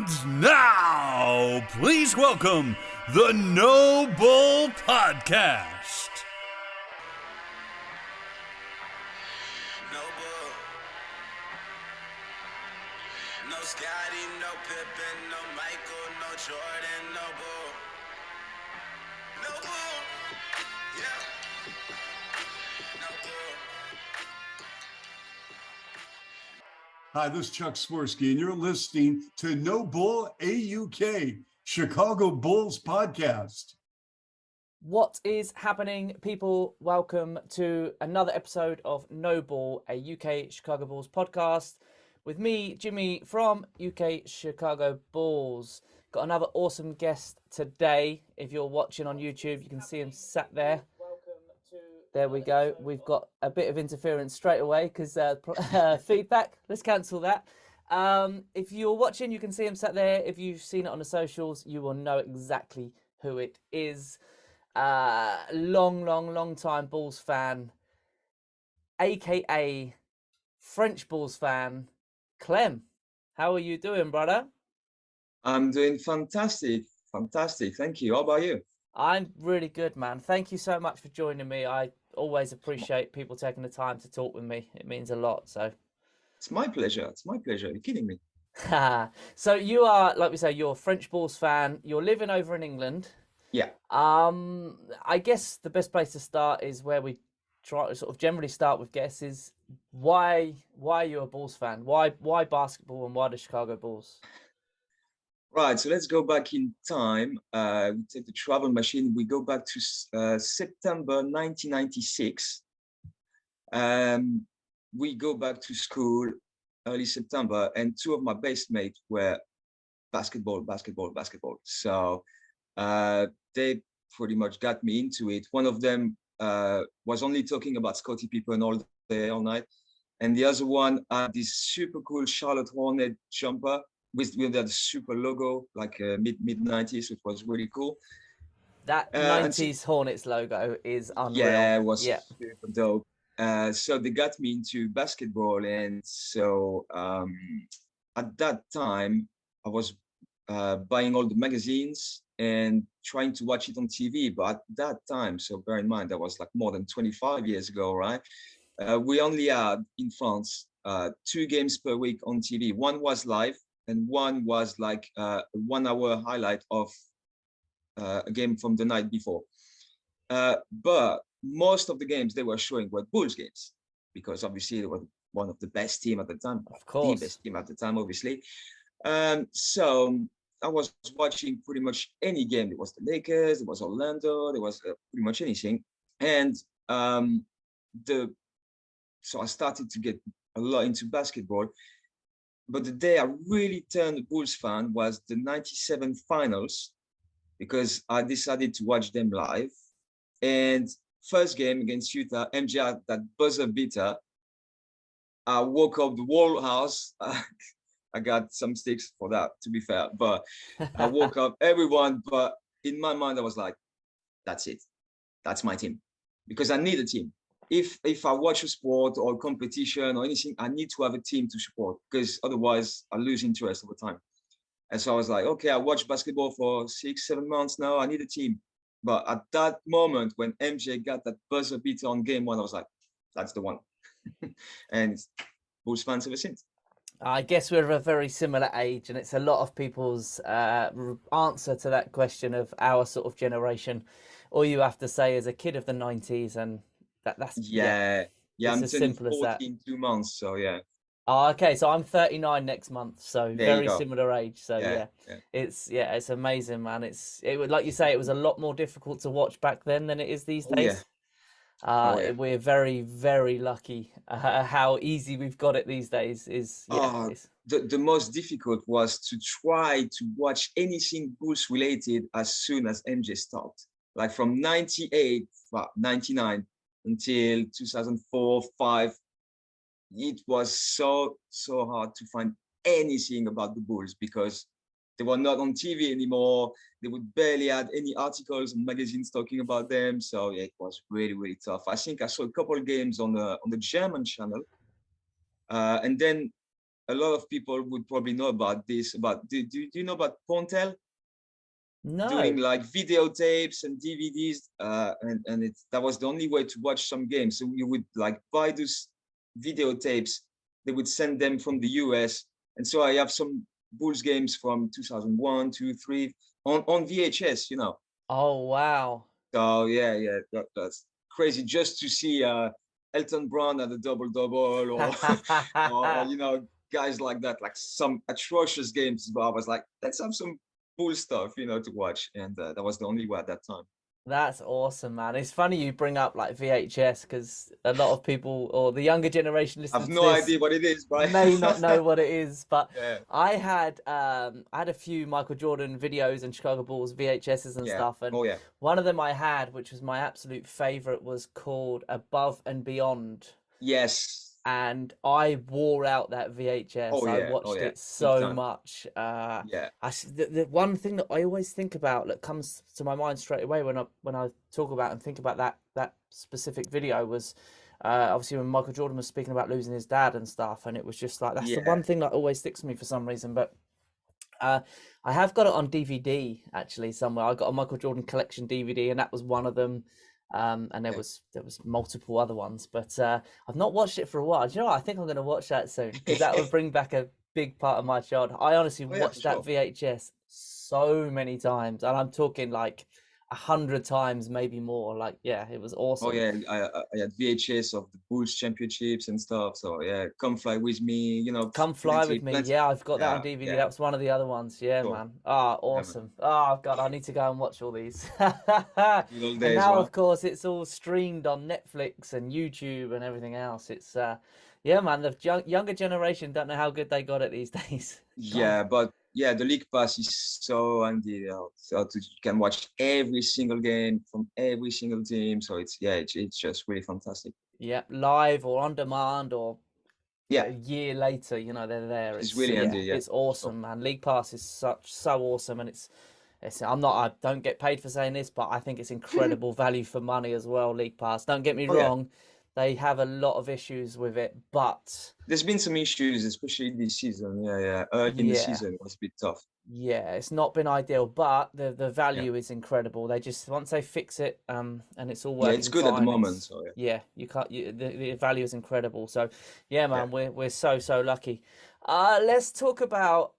And now, please welcome the No Bull Podcast. No Bull, no Scotty, no Pippen, no Michael, no Jordan, no Bull. No Bull, yeah, no Bull. Hi, this is Chuck Swirsky, and you're listening to No Bull AUK, Chicago Bulls podcast. What is happening, people? Welcome to another episode of No Ball, a UK Chicago Bulls podcast with me, Jimmy, from UK Chicago Bulls. Got another awesome guest today. If you're watching on YouTube, you can see him sat there. There we go. We've got a bit of interference straight away because feedback. Let's cancel that. If you're watching, you can see him sat there. If you've seen it on the socials, you will know exactly who it is. Long time Bulls fan, aka French Bulls fan, Clem. How are you doing, brother? I'm doing fantastic. Thank you. How about you? I'm really good, man. Thank you so much for joining me. I always appreciate people taking the time to talk with me. It means a lot. So It's my pleasure. You're kidding me. so you are, like we say, you're a French Bulls fan. You're living over in England. Yeah. I guess the best place to start is where we try to sort of generally start with guests is why are you a Bulls fan? Why basketball and why the Chicago Bulls? Right. So let's go back in time. We take the travel machine. We go back to September 1996. We go back to school early September, and two of my best mates were basketball. So they pretty much got me into it. One of them was only talking about Scottie Pippen all day, all night. And the other one had this super cool Charlotte Hornet jumper with that super logo, like mid-90s, which was really cool. That 90s Hornets logo is unreal. Yeah, it was super dope. So they got me into basketball. And so at that time, I was buying all the magazines and trying to watch it on TV. But at that time, so bear in mind, that was like more than 25 years ago, right? We only had in France 2 games per week on TV. One was live, and one was like a 1-hour highlight of a game from the night before. But most of the games they were showing were Bulls games, because obviously they were one of the best team at the time. Of course. The best team at the time, obviously. So I was watching pretty much any game. It was the Lakers, it was Orlando, there was pretty much anything. And so I started to get a lot into basketball. But the day I really turned a Bulls fan was the 97 finals, because I decided to watch them live. And first game against Utah, MJ had that buzzer beater. I woke up the whole house. I got some sticks for that, to be fair. But I woke up everyone. But in my mind, I was like, that's it. That's my team. Because I need a team. If I watch a sport or competition or anything, I need to have a team to support, because otherwise I lose interest over time. And so I was like, okay, I watched basketball for 6-7 months now. I need a team. But at that moment, when MJ got that buzzer beater on game 1, I was like, that's the one. And Bulls fans ever since. I guess we're of a very similar age, and it's a lot of people's answer to that question of our sort of generation. All you have to say is a kid of the 90s, and that's yeah. I'm as turning simple as 40 that. in 2 months, so yeah. Oh, okay, so I'm 39 next month, so There very you go. similar age. So Yeah. it's amazing, man. It would, like you say, it was a lot more difficult to watch back then than it is these Oh, yeah. days. Yeah. We're very lucky how easy we've got it these days. The most difficult was to try to watch anything Bulls related as soon as MJ stopped. Like from 99 until 2004, 5, it was so hard to find anything about the Bulls, because they were not on TV anymore. They would barely had any articles and magazines talking about them. So yeah, it was really tough. I think I saw a couple of games on the German channel, and then a lot of people would probably know about this. About do you know about Pontel doing No. like videotapes and DVDs? And that was the only way to watch some games. So you would like buy those videotapes. They would send them from the US, and so I have some Bulls games from 2001, 2, 3 on VHS. You know. Oh wow. So yeah, that's crazy just to see Elton Brown at a double-double, or you know, guys like that, like some atrocious games. But I was like, let's have some cool stuff, you know, to watch, and that was the only way at that time. That's awesome, man. It's funny you bring up like VHS because a lot of people or the younger generation I have listening to no this idea what it is, but may not know what it is. But yeah, I had a few Michael Jordan videos and Chicago Bulls VHSs and yeah, stuff, and oh yeah, one of them I had, which was my absolute favorite, was called Above and Beyond. yes, And I wore out that VHS. oh I yeah, oh watched yeah, it big so time, much. yeah, The one thing that I always think about that comes to my mind straight away when I talk about and think about that specific video was obviously when Michael Jordan was speaking about losing his dad and stuff, and it was just like that's the yeah, one thing that always sticks with me for some reason. But I have got it on DVD actually somewhere. I got a Michael Jordan collection DVD, and that was one of them. And there yeah. was multiple other ones, but I've not watched it for a while. Do you know what? I think I'm going to watch that soon because that would bring back a big part of my childhood. I honestly Oh yeah, for watched that sure. VHS so many times, and I'm talking like 100 times, maybe more. Like, yeah, it was Oh awesome. yeah, I had VHS of the Bulls championships and stuff. So yeah, Come Fly With Me, you know, Come Fly plenty, With Me. plenty. Yeah, I've got that on Yeah, DVD. yeah, That was one of the other ones. Yeah, sure. man. Ah, Yeah, man. awesome. Oh, God, I need to go and watch all these. Good old And days, now, right? of course, it's all streamed on Netflix and YouTube and everything else. It's, yeah, man, the younger generation don't know how good they got it these days. God. Yeah, but yeah, the league pass is so handy. You can watch every single game from every single team. So it's just really fantastic. Yeah, live or on demand or Yeah, a year later, you know, they're there. it's It's really yeah, handy. Yeah, it's for sure. awesome, man. League Pass is so awesome, and I don't get paid for saying this, but I think it's incredible value for money as well. League Pass. Don't get me Oh yeah, wrong, they have a lot of issues with it, but there's been some issues, especially this season. Yeah. Early in the yeah, season it was a bit tough. yeah, it's not been ideal, but the Yeah, value is incredible. They just once they fix it, and it's all yeah, it's working good at the fine. moment. It's So yeah, yeah, you can't. The value is incredible. So yeah, yeah, man, we're so lucky. Let's talk about.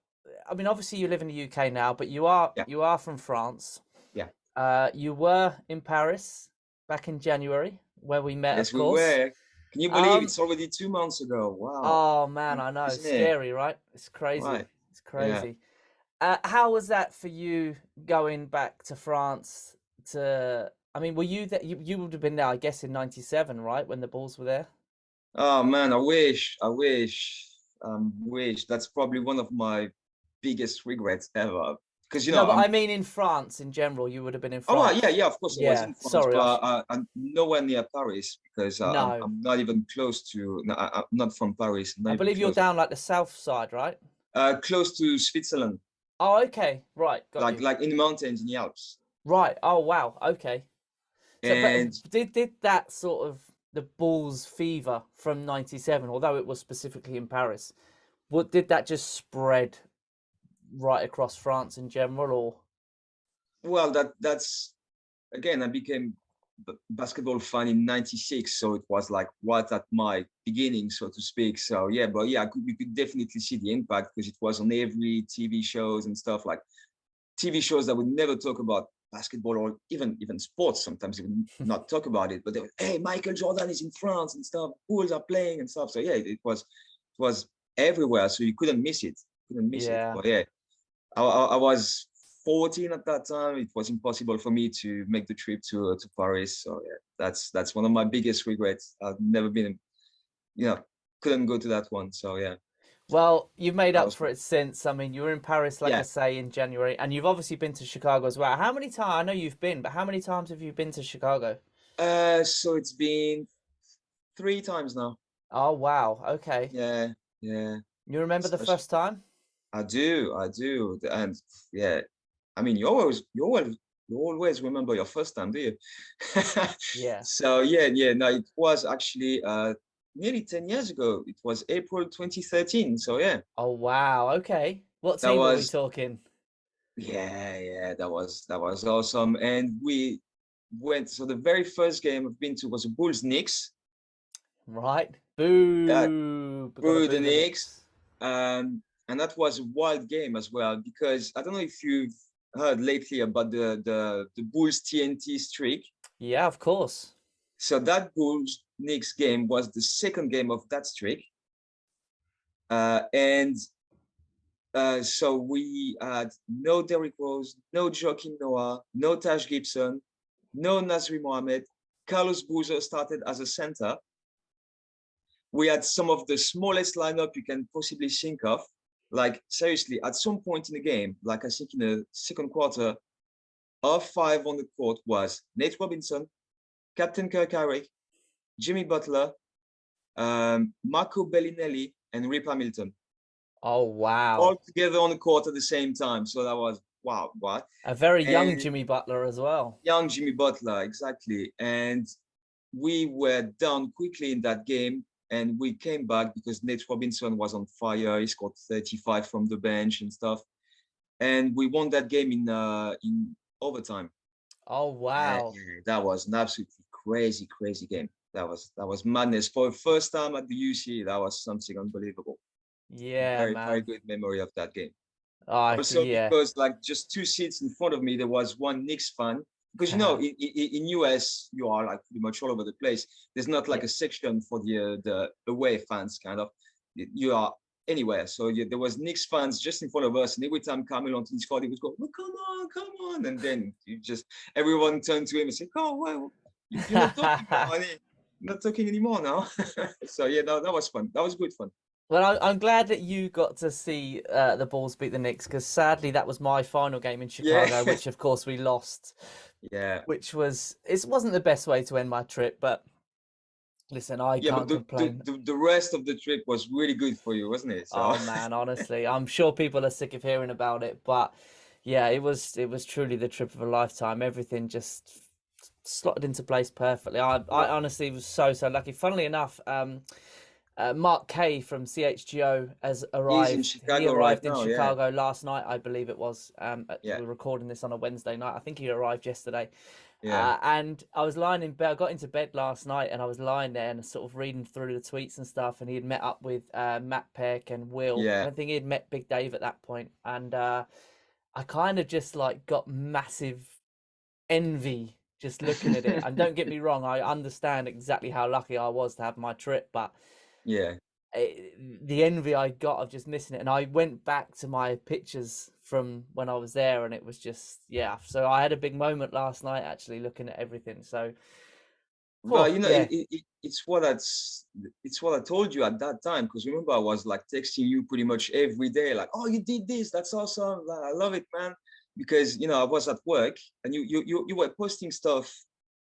I mean, obviously you live in the UK now, but yeah, you are from France. yeah. You were in Paris back in January, where we met, of Yes, we course. were. Can you believe Um, it's already 2 months ago? Wow, oh man, I know, isn't it? scary, right? It's crazy. Right. It's Yeah. crazy. How was that for you going back to France to, I mean, were you that you would have been there, I guess, in 97, right? When the Bulls were there? Oh man, I wish. That's probably one of my biggest regrets ever. Because No, but I mean in France in general, you would have been in oh yeah, France. yeah, of course I was Yeah, in France, sorry, but I'm nowhere near Paris because no. I'm not even close to. No, I'm not from Paris. Not I even believe you're close. down like the south side, right? Close to Switzerland, Oh, okay. Right, got like you. like in the mountains in the Alps. Right. Oh, wow. Okay. So, but And did that sort of the Bulls fever from 97, although it was specifically in Paris, what did that just spread right across France in general, or? well, that's again, I became basketball fan in '96, so it was like right at my beginning, so to speak. So yeah, but yeah, you could definitely see the impact because it was on every TV shows and stuff, like TV shows that would never talk about basketball or even sports. Sometimes they would not talk about it, but they would, hey, Michael Jordan is in France and stuff. Bulls are playing and stuff. So yeah, it was everywhere, so you couldn't miss it. Couldn't miss it. Yeah. But yeah, I was 14 at that time. It was impossible for me to make the trip to Paris. So yeah, that's one of my biggest regrets. I've never been, couldn't go to that one. So yeah, Well, you've made that up was for it since. I mean, you were in Paris, like I yeah. say, in January, and you've obviously been to Chicago as well. How many times? I know you've been, but how many times have you been to Chicago? So it's been 3 times now. Oh, wow. Okay. Yeah, yeah. You remember the Especially, first time? I do, and yeah. I mean, you always remember your first time, do you? Yeah. So yeah, yeah. No, it was actually nearly 10 years ago. It was April 2013. So yeah, Oh wow. Okay. What that team are we was talking? that was awesome. And we went. So the very first game I've been to was a Bulls Knicks. Right. Yeah, Boo. We gotta boo the boo the Knicks. Knicks. And that was a wild game as well because I don't know if you've heard lately about the Bulls TNT streak. Yeah, of course. So that Bulls Knicks game was the second game of that streak. And so we had no Derrick Rose, no Joakim Noah, no Taj Gibson, no Nasri Mohammed. Carlos Boozer started as a center. We had some of the smallest lineup you can possibly think of. Like seriously, at some point in the game, like I think in the second quarter, our five on the court was Nate Robinson, Captain Kirk Harry, Jimmy Butler, Marco Bellinelli, and Rip Hamilton. Oh wow. All together on the court at the same time. So that was wow, what? A very young And Jimmy Butler as well. young Jimmy Butler, exactly. And we were down quickly in that game. And we came back because Nate Robinson was on fire. He scored 35 from the bench and stuff. And we won that game in overtime. Oh wow. Yeah, that was an absolutely crazy game. That was madness. For the first time at the UC, that was something unbelievable. Yeah, Very, man. very good memory of that game. Oh, Also, yeah. because like just two seats in front of me, there was one Knicks fan. Because you know, in US, you are like pretty much all over the place. There's not like a section for the away fans, kind of. You are anywhere. So there was Knicks fans just in front of us, and every time Carmelo Anthony scored, he would go, "Oh, come on!" And then everyone turned to him and said, "Oh, well, you're not talking now, honey. Not talking anymore now." So yeah, that was fun. That was good fun. Well, I'm glad that you got to see the Bulls beat the Knicks because sadly that was my final game in Chicago, which of course we lost. Yeah. Which wasn't the best way to end my trip, but listen, I can't complain. The rest of the trip was really good for you, wasn't it? So. Oh man, honestly, I'm sure people are sick of hearing about it, but yeah, it was truly the trip of a lifetime. Everything just slotted into place perfectly. I honestly was so lucky. Funnily enough, Mark Kay from CHGO has arrived. He's in Chicago he arrived in now, Chicago last night, I believe it was. Yeah. We're recording this on a Wednesday night. I think he arrived yesterday. Yeah. And I was lying in bed. I got into bed last night and I was lying there and sort of reading through the tweets and stuff. And he had met up with Matt Peck and Will. Yeah. I think he had met Big Dave at that point. And I kind of just like got massive envy just looking at it. And don't get me wrong, I understand exactly how lucky I was to have my trip, but yeah, the envy I got of just missing it. And I went back to my pictures from when I was there, and it was just so I had a big moment last night actually looking at everything. So well, you know, it's what I told you at that time, because remember I was like texting you pretty much every day, like, oh, you did this, that's awesome, I love it, man. Because you know I was at work and you were posting stuff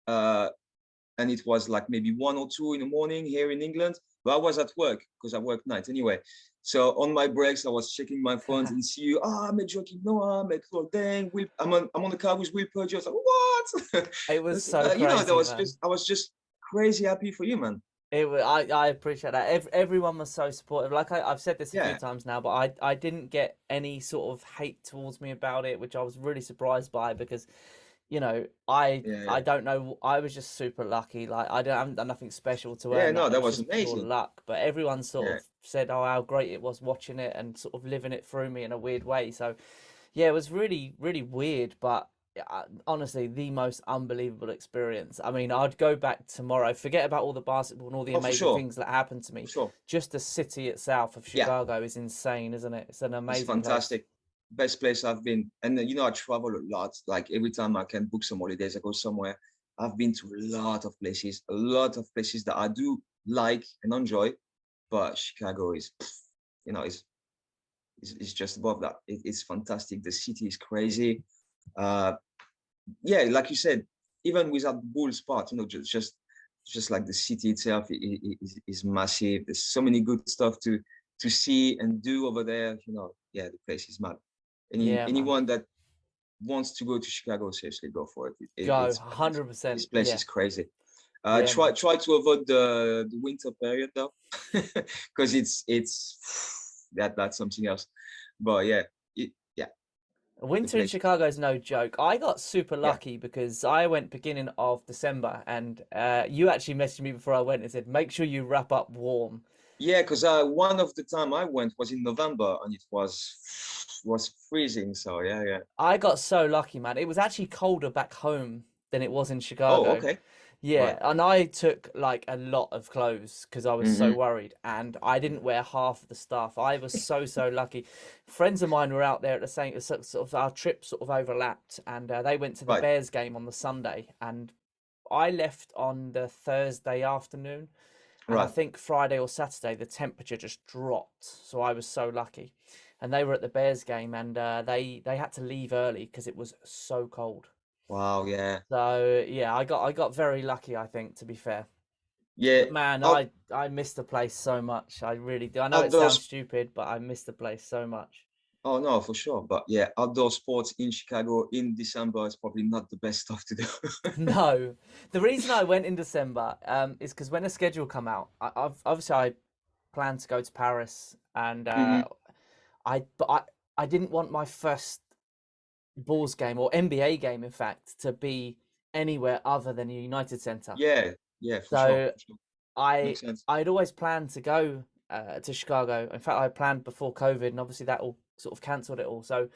and it was like maybe 1 or 2 in the morning here in England, but I was at work because I work nights anyway. So on my breaks I was checking my phones and see you, I met Joakim Noah, I met Claudin, I'm on the car with Will Purdy. I was like, what? It was so crazy, you know, that was man. I was just crazy happy for you, man. It was, I appreciate that. Everyone was so supportive. Like I've said this a few times now, but I didn't get any sort of hate towards me about it, which I was really surprised by because, you know, I don't know. I was just super lucky. Like I haven't done nothing special to earn no, that was just amazing. pure luck. But everyone sort of said, "Oh, how great it was watching it," and sort of living it through me in a weird way. So, yeah, it was really, really weird, but honestly, the most unbelievable experience. I mean, I'd go back tomorrow, forget about all the basketball and all the amazing things that happened to me. Just the city itself of Chicago is insane, isn't it? It's an amazing, it's fantastic place. Best place I've been. And you know, I travel a lot. Like every time I can book some holidays, I go somewhere. I've been to a lot of places that I do like and enjoy, but Chicago is, you know, is just above that. It's fantastic. The city is crazy. Like you said, even without the Bulls part, you know, just like the city itself is massive. There's so many good stuff to see and do over there. You know, the place is mad. Anyone that wants to go to Chicago, seriously, go for it. Go 100%. This place is crazy. Yeah, man. Try to avoid the winter period though, because it's that's something else. But yeah, yeah, the Winter in place. Chicago is no joke. I got super Yeah, lucky because I went beginning of December, and you actually messaged me before I went and said, make sure you wrap up warm. yeah, because one of the time I went was in November and it was freezing. So yeah, yeah. I got so lucky, man. It was actually colder back home than it was in Oh, Chicago. okay, Yeah, right. and I took like a lot of clothes because I was so Mm-hmm. worried, and I didn't wear half of the stuff. I was so lucky. Friends of mine were out there at the same sort of our trip sort of overlapped, and they went to the Right, Bears game on the Sunday, and I left on the Thursday afternoon, and I right. think Friday or Saturday the temperature just dropped. So I was so lucky, and they were at the Bears game, and they had to leave early because it was so cold. Wow, yeah, So yeah, I got very lucky, I think, to be fair. yeah. But man, Out, I miss the place so much. I really do. I know it outdoor sounds stupid, but I miss the place so much. Oh no, for sure. But yeah, outdoor sports in Chicago in December is probably not the best stuff to do. No, the reason I went in December is because when the schedule come out, obviously I planned to go to Paris, and Hmm. I didn't want my first Bulls game or NBA game, in fact, to be anywhere other than the United Center. Yeah, yeah, for sure, So for sure. I Makes sense. I'd always planned to go to Chicago. In fact, I planned before COVID, and obviously that all sort of cancelled it all. So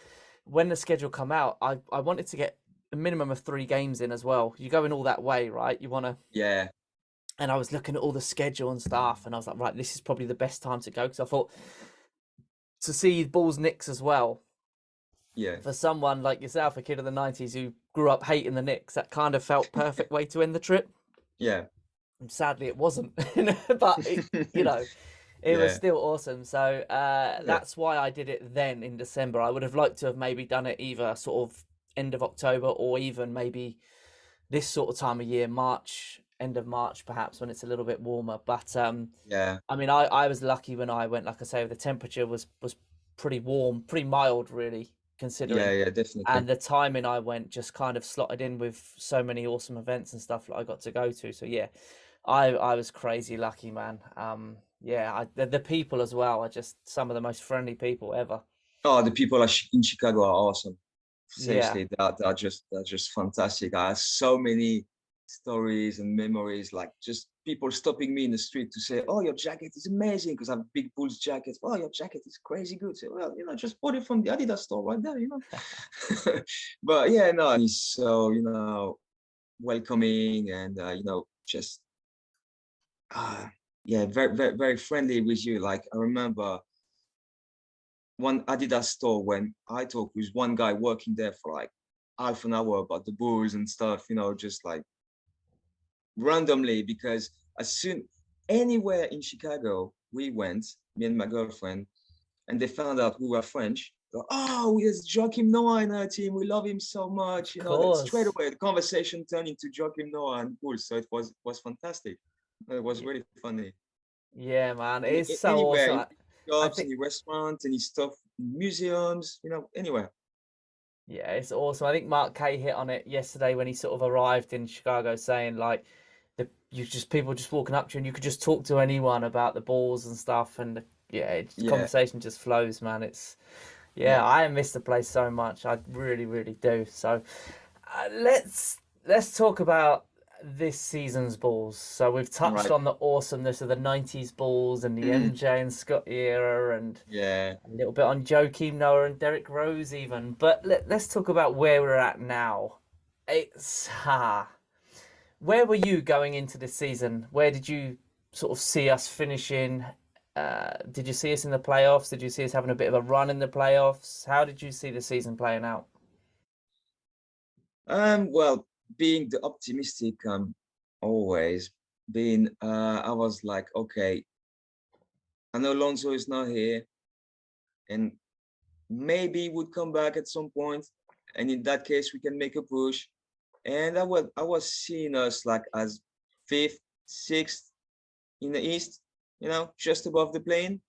when the schedule come out, I wanted to get a minimum of 3 games in as well. You're going all that way, right? You want to. Yeah, And I was looking at all the schedule and stuff, and I was like, right, this is probably the best time to go because I thought to see Bulls Knicks as well. yeah, For someone like yourself, a kid of the '90s who grew up hating the Knicks, that kind of felt perfect way to end the trip. yeah. And sadly, it wasn't, but you know, it was Yeah, still awesome. So yeah, that's why I did it then in December. I would have liked to have maybe done it either sort of end of October or even maybe this sort of time of year, March, end of March, perhaps when it's a little bit warmer. But yeah, I mean, I was lucky when I went. Like I say, the temperature was pretty warm, pretty mild, really, yeah, considering. yeah, definitely. And the timing I went just kind of slotted in with so many awesome events and stuff that I got to go to. So yeah, I was crazy lucky, man. Yeah, the people as well are just some of the most friendly people ever. Oh, the people in Chicago are awesome. Yeah, Seriously, they're just fantastic. I have so many stories and memories, like just people stopping me in the street to say, "Oh, your jacket is amazing," because I have big Bulls jackets. "Oh, your jacket is crazy good." So, well, just bought it from the Adidas store right there. But yeah, no, and he's so welcoming and just yeah, very very friendly with you. Like I remember one Adidas store when I talked with one guy working there for like half an hour about the Bulls and stuff, just like randomly, because as soon anywhere in Chicago we went, me and my girlfriend, and they found out we were French. Oh, there's Joachim Noah in our team. We love him so much. of That straight course. away the conversation turned into Joachim Noah and Bulls. So it was fantastic. It was Y- really funny. Yeah, man, it is so Anywhere, awesome. in I shops, think any restaurants, any stuff, museums, anywhere. yeah, it's awesome. I think Mark Kay hit on it yesterday when he sort of arrived in Chicago, saying like you just people just walking up to you and you could just talk to anyone about the balls and stuff, and yeah, Yeah, conversation just flows, man. It's yeah. yeah, I miss the place so much. I really do. So let's talk about this season's balls. So we've All touched right. on the awesomeness of the '90s balls and the Mm, MJ and Scott era, and yeah. a little bit on Joakim Noah and Derrick Rose even. But let's talk about where we're at now. It's where were you going into this season? Where did you sort of see us finishing? Did you see us in the playoffs? Did you see us having a bit of a run in the playoffs? How did you see the season playing out? Well, being the optimistic, always being, I was like, okay, I know Lonzo is not here, and maybe he would come back at some point, and in that case, we can make a push. And I was seeing us like as fifth, sixth in the East, just above the plane.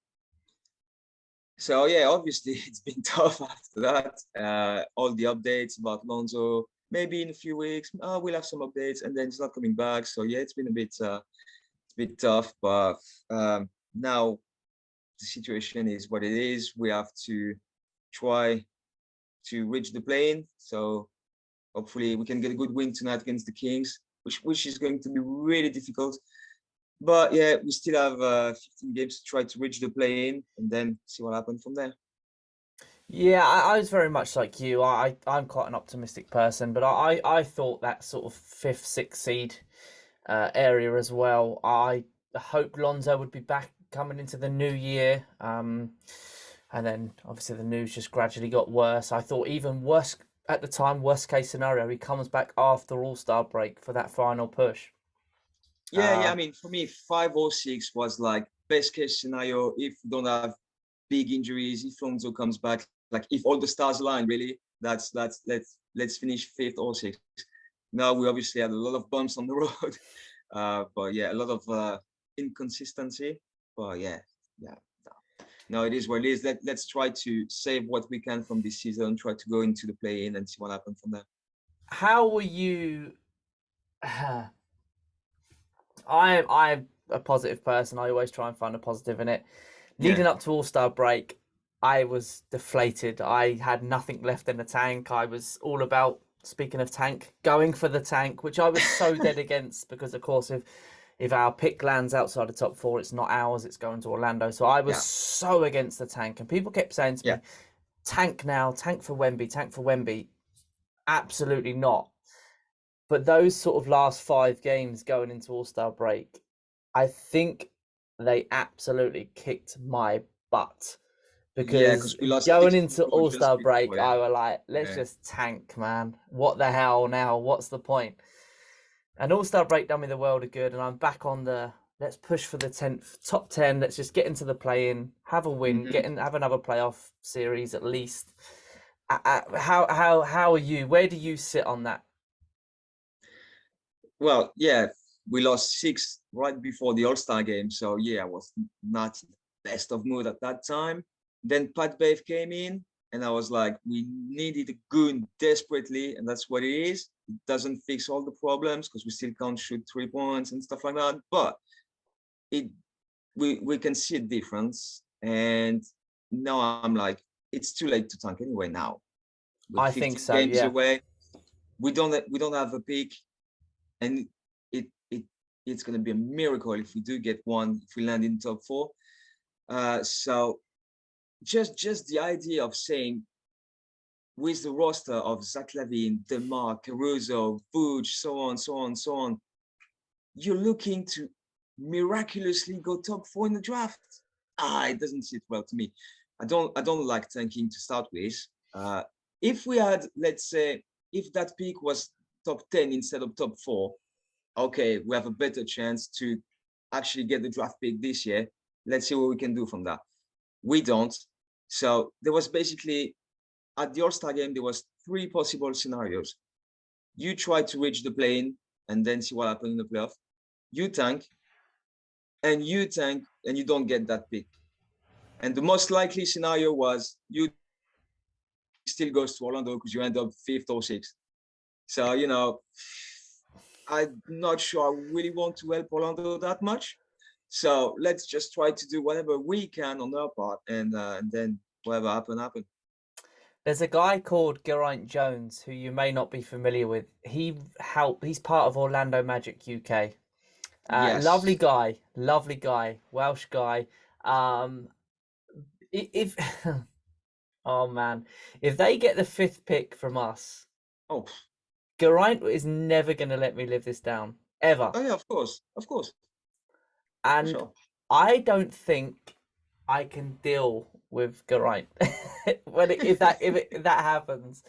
So yeah, obviously it's been tough after that. All the updates about Lonzo. maybe in a few weeks, we'll have some updates, and then it's not coming back. So yeah, it's been a bit tough, but now the situation is what it is. We have to try to reach the plane. So hopefully we can get a good win tonight against the Kings, which is going to be really difficult. But yeah, we still have 15 games to try to reach the plane and then see what happens from there. Yeah, I was very much like you. I'm quite an optimistic person, but I thought that sort of fifth, sixth seed area as well. I hope Lonzo would be back coming into the new year. And then obviously the news just gradually got worse. I thought even worse at the time, worst case scenario, he comes back after All-Star break for that final push. Yeah. I mean, for me, 5 or 6 was like best case scenario if we don't have big injuries, if Lonzo comes back, like if all the stars align, really, let's finish 5th or 6th. Now we obviously had a lot of bumps on the road, but yeah, a lot of inconsistency. But yeah. No, it is what it is. Let's try to save what we can from this season, try to go into the play-in and see what happens from there. How were you? I'm a positive person. I always try and find a positive in it. Leading up to All-Star break, I was deflated. I had nothing left in the tank. I was all about, speaking of tank, going for the tank, which I was so dead against because, of course, if our pick lands outside the top 4, it's not ours, it's going to Orlando. So I was so against the tank. And people kept saying to me, tank now, tank for Wemby, tank for Wemby. Absolutely not. But those sort of last 5 games going into All-Star break, I think they absolutely kicked my butt. Because we lost going 6 into people just All-Star before, break, I was like, let's just tank, man. What the hell now? What's the point? And All-Star break done me the world of good, and I'm back on the let's push for the top 10. Let's just get into the play-in, have a win, have another playoff series at least. How are you? Where do you sit on that? Well, yeah, we lost 6 right before the All-Star game. So yeah, I was not in the best of mood at that time. Then Pat Bev came in and I was like, we needed a goon desperately, and that's what it is. It doesn't fix all the problems because we still can't shoot 3 points and stuff like that. But we can see a difference. And now I'm like, it's too late to tank anyway now. I think so, games yeah. away. We don't have a pick. And it's going to be a miracle if we do get one, if we land in top 4. So just the idea of saying with the roster of Zach LaVine, DeMar, Caruso, Vooch, so on, you're looking to miraculously go top 4 in the draft. It doesn't sit well to me. I don't like tanking to start with. If we had, let's say, if that pick was top 10 instead of top 4, okay, we have a better chance to actually get the draft pick this year. Let's see what we can do from that. We don't. So there was basically, at the All-Star game, there was 3 possible scenarios. You try to reach the plane and then see what happens in the playoff. You tank, and you don't get that pick. And the most likely scenario was you still goes to Orlando because you end up 5th or 6th. So, I'm not sure I really want to help Orlando that much. So let's just try to do whatever we can on our part, and then whatever happen. There's a guy called Geraint Jones who you may not be familiar with. He's part of Orlando Magic UK. Yes. Lovely guy, Welsh guy. If oh man, if they get the 5th pick from us, Geraint is never going to let me live this down ever. Oh yeah, of course. And sure. I don't think I can deal with Geraint if that happens.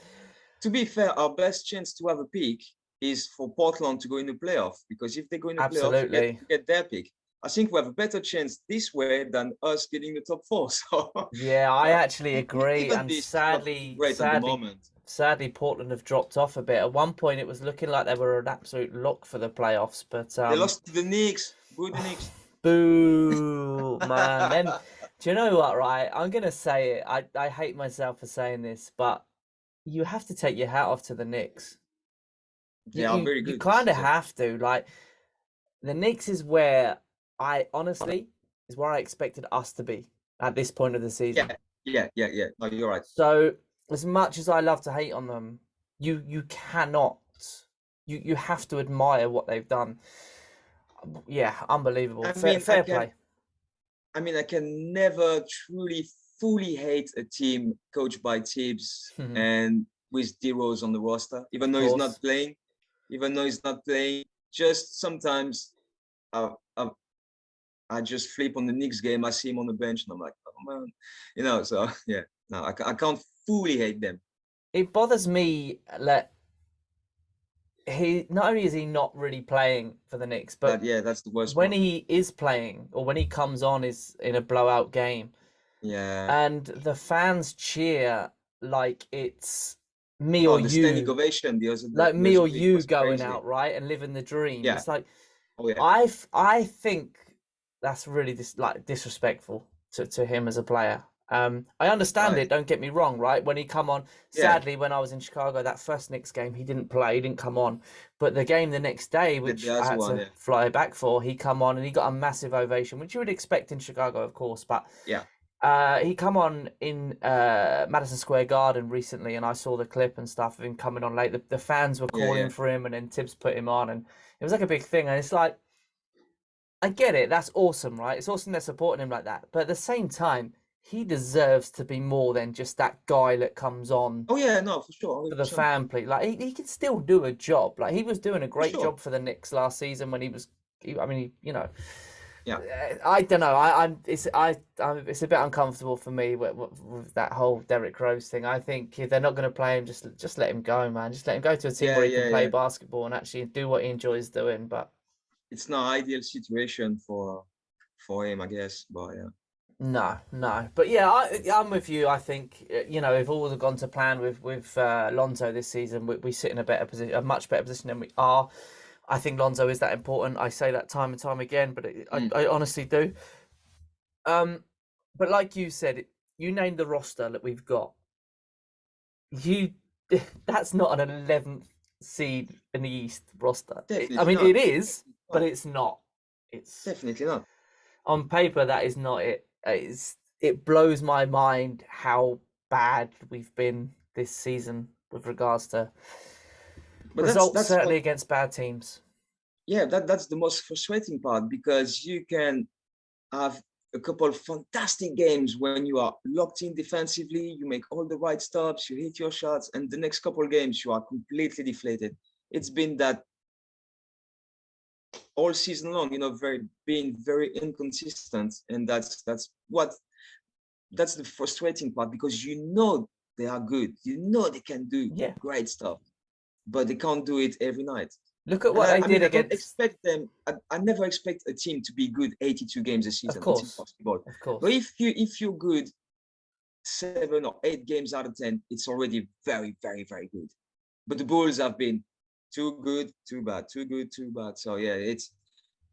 To be fair, our best chance to have a pick is for Portland to go in the playoff, because if they go in the playoff, we get their pick. I think we have a better chance this way than us getting the top 4. So yeah, I actually agree. And sadly, Portland have dropped off a bit. At one point, it was looking like they were an absolute lock for the playoffs, but they lost to the Knicks. Boo the Knicks. Boo, man. Then do you know what? Right, I'm gonna say it. I hate myself for saying this, but you have to take your hat off to the Knicks. They are very You good this kind of season. have to. Like, the Knicks is where is where I expected us to be at this point of the season. Yeah. No, you're right. So as much as I love to hate on them, you cannot. You have to admire what they've done. Yeah, unbelievable. I Fair, mean, I fair can play. I mean, I can never truly fully hate a team coached by Tibbs Of and with D Rose on the roster, even though he's course. not playing. Even though he's not playing, just sometimes uh, uh, I just flip on the Knicks game. I see him on the bench, and I'm like, oh man, you know. So yeah, no, I can't fully hate them. It bothers me that he not only is he not really playing for the Knicks, but Yeah, that's the worst when part. he is playing or when he comes on is in a blowout game Yeah. and the fans cheer like it's me Oh, or the standing you, ovation like the me other or week you was going crazy. out, right, and living the dream. Yeah. It's like Oh yeah. I think that's really disrespectful to him as a player. I understand Right. it. Don't get me wrong. Right, when he come on, Yeah. sadly, when I was in Chicago, that first Knicks game, he didn't play. He didn't come on. But the game the next day, which The I other had one. to Yeah. fly back for, he come on and he got a massive ovation, which you would expect in Chicago, of course. But Yeah. he come on in Madison Square Garden recently, and I saw the clip and stuff of him coming on late. The fans were Yeah. calling Yeah. for him, and then Tibbs put him on, and it was like a big thing. And it's like, I get it. That's awesome, right? It's awesome they're supporting him like that. But at the same time, he deserves to be more than just that guy that comes on Oh yeah. No, for sure. for the 100%. fan play. Like he can still do a job. Like he was doing a For great sure. job for the Knicks last season when I mean, Yeah. I don't know. It's it's a bit uncomfortable for me with that whole Derrick Rose thing. I think if they're not going to play him, just let him go, man. Just let him go to a team Yeah. where he can Yeah. play Yeah. basketball and actually do what he enjoys doing. But It's not ideal situation for him, I guess. But yeah. no. But yeah, I'm with you. I think if all had gone to plan with Lonzo this season, we sit in a better position, a much better position than we are. I think Lonzo is that important. I say that time and time again, but I honestly do. But like you said, you named the roster that we've got. You, that's not an 11th seed in the East roster. I Definitely mean, not. it is, but Not. it's not. It's Definitely not. on paper that is not it. It blows my mind how bad we've been this season with regards to But results, that's what certainly against bad teams. yeah, that's the most frustrating part because you can have a couple of fantastic games when you are locked in defensively, you make all the right stops, you hit your shots, and the next couple of games you are completely deflated. It's been that all season long, being very inconsistent, and that's the frustrating part because they are good, they can do Yeah. great stuff, but they can't do it every night. Look at And what they I did mean, I don't against. expect them. I never expect a team to be good 82 games a Of season. It's course, impossible. of course. But if you're good 7 or 8 games out of 10, it's already very, very, very good. But the Bulls have been too good, too bad, too good, too bad. So yeah,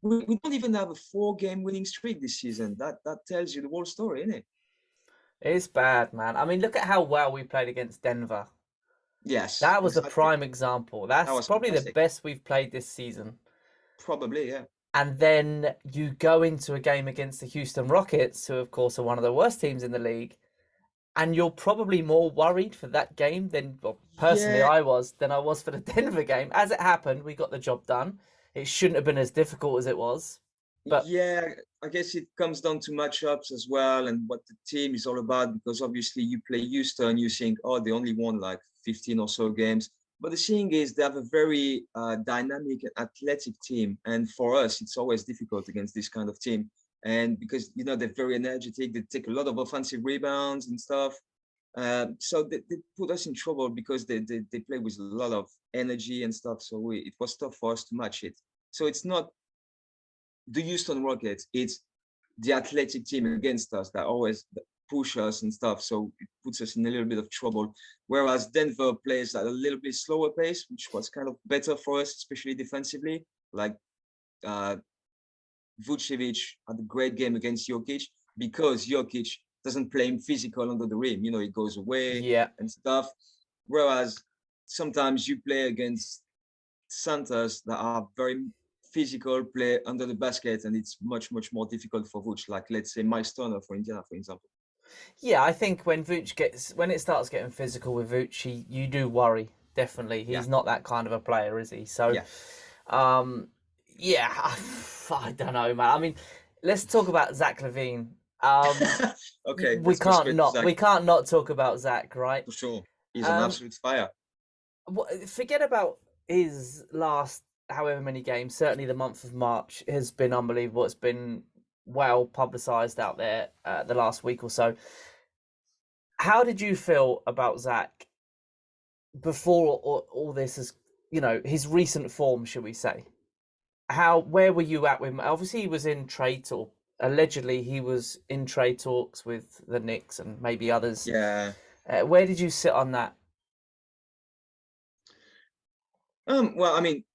we don't even have a 4-game winning streak this season. That tells you the whole story, isn't it? It's bad, man. I mean, look at how well we played against Denver. Yes, That was the exactly. prime example. That That's was probably the fantastic. best we've played this season. Probably, yeah. And then you go into a game against the Houston Rockets, who of course are one of the worst teams in the league, and you're probably more worried for that game than, well, personally, Yeah, I was for the Denver game. As it happened, we got the job done. It shouldn't have been as difficult as it was, but yeah. I guess it comes down to matchups as well and what the team is all about. Because obviously you play Houston, you think, oh, they only won like 15 or so games. But the thing is, they have a very dynamic and athletic team, and for us, it's always difficult against this kind of team. And because they're very energetic, they take a lot of offensive rebounds and stuff. So they put us in trouble because they play with a lot of energy and stuff. So it was tough for us to match it. So it's not the Houston Rockets, it's the athletic team against us that always push us and stuff. So it puts us in a little bit of trouble. Whereas Denver plays at a little bit slower pace, which was kind of better for us, especially defensively. Like Vucevic had a great game against Jokic because Jokic doesn't play him physical under the rim. He goes away yeah, and stuff. Whereas sometimes you play against centers that are very physical, play under the basket, and it's much more difficult for Vooch. Like let's say Miles Turner for Indiana, for example. Yeah, I think when it starts getting physical with Vooch, you do worry. Definitely, Yeah, he's not that kind of a player, is he? So, yeah. yeah, I don't know, man. I mean, let's talk about Zach LaVine. Okay, let's go straight to Zach. We can't not talk about Zach, right? For sure. He's an Um, absolute fire. Forget about his last however many games. Certainly, the month of March has been unbelievable. It's been well publicized out there the last week or so. How did you feel about Zach before all this is, his recent form, should we say? Where were you at with him? Obviously, he was in trade talk. Allegedly, he was in trade talks with the Knicks and maybe others. Yeah. Where did you sit on that? Well, I mean,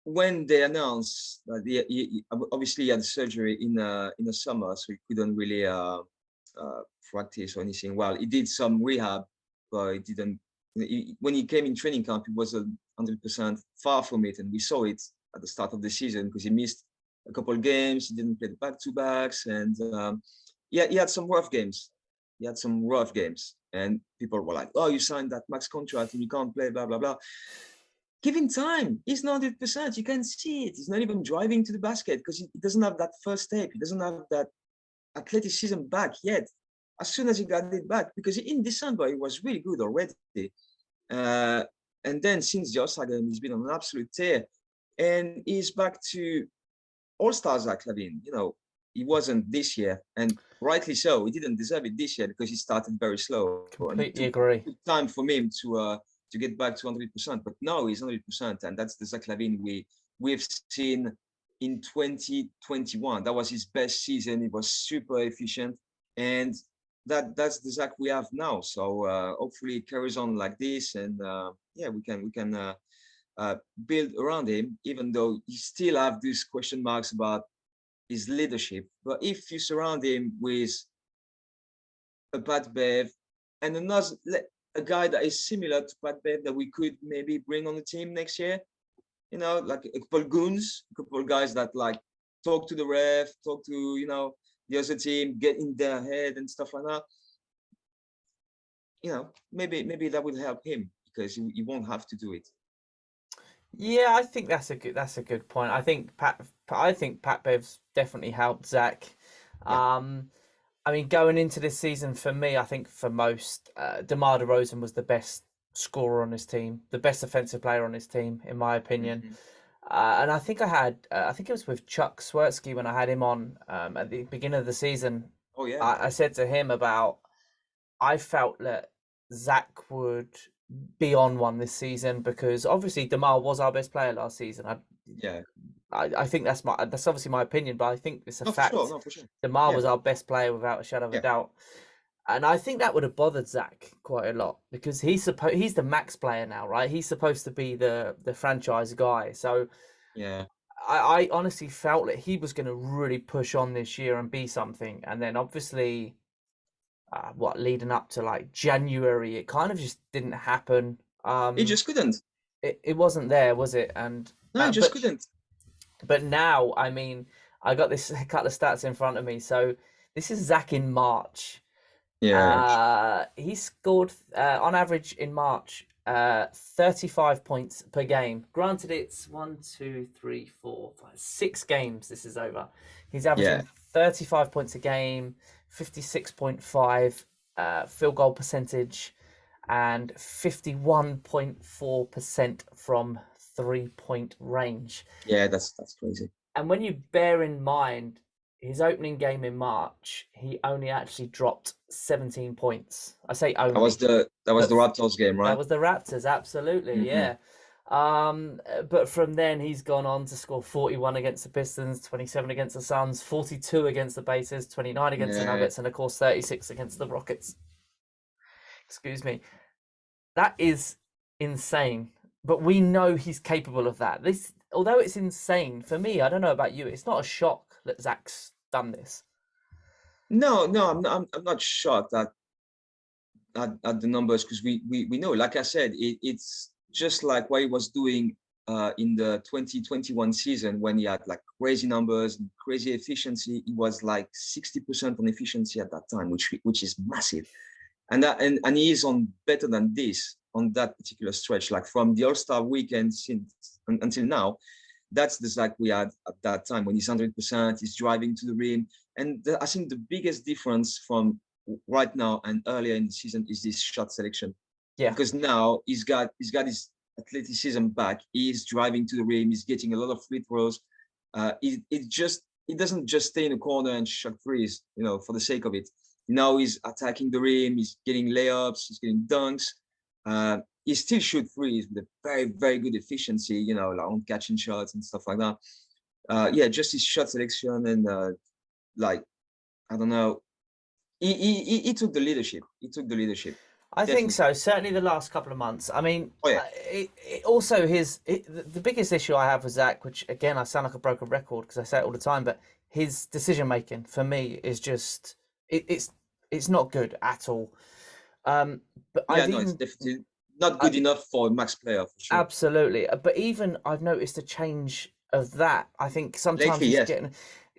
when they announced that obviously he had surgery in the summer, so he couldn't really practice or anything. Well, he did some rehab, but he didn't. When he came in training camp, he was 100% far from it, and we saw it at the start of the season because he missed a couple of games. He didn't play the back-to-backs, and yeah, he had some rough games. And people were like, "Oh, you signed that max contract and you can't play." Blah blah blah. Give him time. He's not 100%. You can see it. He's not even driving to the basket because he doesn't have that first step. He doesn't have that athleticism back yet. As soon as he got it back, because in December he was really good already. And then since the All-Star game, he's been on an absolute tear. And he's back to All-Star Zach LaVine. He wasn't this year, and rightly so. He didn't deserve it this year because he started very slow. Completely agree. It took time for him to get back to 100%, but now he's 100%, and that's the Zach LaVine we've seen in 2021. That was his best season. He was super efficient, and that's the Zach we have now. So hopefully it carries on like this, and yeah, we can build around him, even though you still have these question marks about his leadership. But if you surround him with a Pat Bev and a guy that is similar to Pat Bev that we could maybe bring on the team next year, like a couple goons, a couple guys that like talk to the ref, talk to, the other team, get in their head and stuff like that. Maybe that would help him because he won't have to do it. Yeah, I think that's a good point. I think Pat Bev's definitely helped Zach. Yeah. I mean, going into this season, for me, I think for most, DeMar DeRozan was the best scorer on his team, the best offensive player on his team, in my opinion. Mm-hmm. And I think I think it was with Chuck Swirsky when I had him on at the beginning of the season. Oh yeah. I said to him I felt that Zach would be on one this season because obviously DeMar was our best player last season. I think that's obviously my opinion, but I think it's a fact. For sure. No, for sure. DeMar was our best player without a shadow of a doubt. And I think that would have bothered Zach quite a lot because he's the max player now, right? He's supposed to be the franchise guy. So yeah, I honestly felt that he was going to really push on this year and be something. And then obviously, leading up to like January, it kind of just didn't happen. he just couldn't. It wasn't there, was it? And no, he just couldn't. But now, I mean, I got this couple of stats in front of me. So this is Zach in March. Yeah. He scored on average in March 35 points per game. Granted, it's 6 games this is over. He's averaging 35 points a game, 56.5 field goal percentage, and 51.4% from 3-point range. Yeah, that's crazy. And when you bear in mind his opening game in March, he only actually dropped 17 points. I say only. That was the Raptors game, right? That was the Raptors, absolutely, yeah. But from then he's gone on to score 41 against the Pistons, 27 against the Suns, 42 against the Pacers, 29 against the Nuggets, and of course 36 against the Rockets. Excuse me. That is insane. But we know he's capable of that. Although it's insane, for me, I don't know about you, it's not a shock that Zach's done this. No, I'm not shocked at the numbers because we know, like I said, it's just like what he was doing in the 2021 season when he had like crazy numbers and crazy efficiency. He was like 60% on efficiency at that time, which is massive. And and he is on better than this on that particular stretch, like from the All-Star weekend until now. That's the Zach we had at that time when he's 100%, he's driving to the rim. And I think the biggest difference from right now and earlier in the season is this shot selection. Yeah. Because now he's got his athleticism back. He's driving to the rim. He's getting a lot of free throws. He doesn't just stay in the corner and shot threes, for the sake of it. Now he's attacking the rim. He's getting layups. He's getting dunks. He still shoot threes with a very, very good efficiency, like on catching shots and stuff like that. Just his shot selection and I don't know. He took the leadership. I think so. Certainly the last couple of months. I mean, also the biggest issue I have with Zach, which again I sound like a broken record because I say it all the time, but his decision making for me is just it's not good at all. But it's definitely not good enough for a max player for sure. Absolutely, but even I've noticed a change of that. I think sometimes Lately, he's